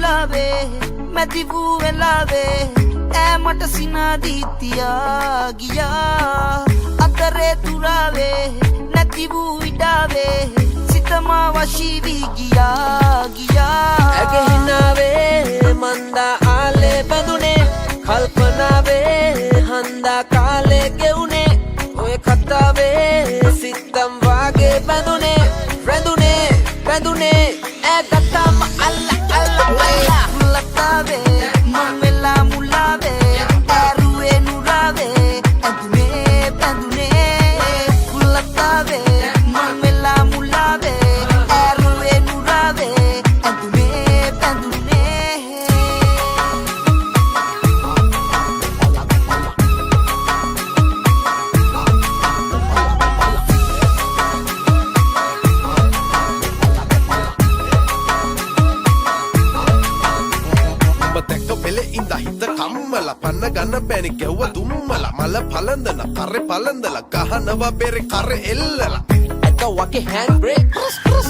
मुलावे मैं दिवू वेलावे ऐ मट सिना दीतिया गिया अतरे तुरावे नतिवू इडावे सितमा वशीवी गिया गिया ඇගේ හිනාවේ මන්දා ආලේ බඳුනේ කල්පනාවේ හන්දා කාලේ ගෙවුනේ ඔය කතාවේ සිත්තම් වාගේ බඳුනේ රැඳුනේ රැඳුනේ ඈ ගත්තාම අල්ලා අල්ලා අල්ලා मुलतावे ममेला मुलावे एरुए नुरावे एदुने पेदुने मुलतावे ममेला मुलावे एरुए नुरावे एदुने पेदुने දැක්ක පෙළේ ඉඳ හිත කම්මල පන්න ගන්න බැනි ගැව්ව දුම්මල මල පලඳන කරේ පලඳල ගහනවා බෙරේ කරේ එල්ලලා Echo wake handbrake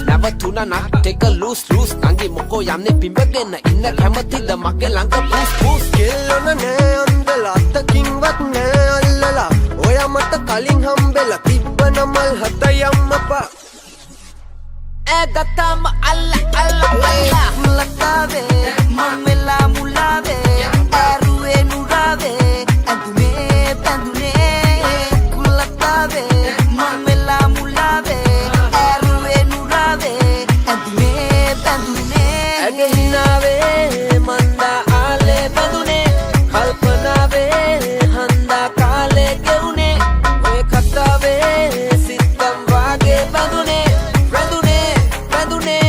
Never tuna not take a loose Nangi moko yamne pimbagena Inna කැමතිද මගේ ළඟ push කෙල්ලොන නෑ අන්දලා අත්තකින්වත් නෑ අල්ලලා ඔයා මට කලින් හම්බෙලා තිබ්බන මල් හත යම්මපා ඈ ගත්තාම අල්ලා අල්ලා අල්ලා मुलतावे ममेला मुलावे एरुए नुरावे एदुने पेदुने मुलतावे ममेला मुलावे एरुए नुरावे एदुने पेदुने ඇගේ හිනාවේ මන්දා ආලේ බඳුනේ කල්පනාවේ හන්දා කාලේ ගෙවුනේ ඔය කතාවේ සිත්තම් වාගේ බඳුනේ රැඳුනේ රැඳුනේ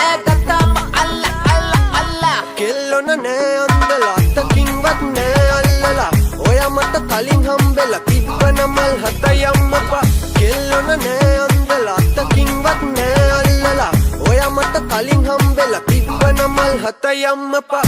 ඈ ගත්තාම අල්ලා අල්ලා අල්ලා කෙල්ලොන නෑ අන්දලා අත්තකින්වත් නෑ අල්ලලා ඔයා මට කලින් හම්බෙලා තිබ්බන මල් හත යම්මපා කෙල්ලොන නෑ අන්දලා අත්තකින්වත් නෑ අල්ලලා ඔයා මට කලින් හම්බෙලා තිබ්බන මල් හත යම්මපා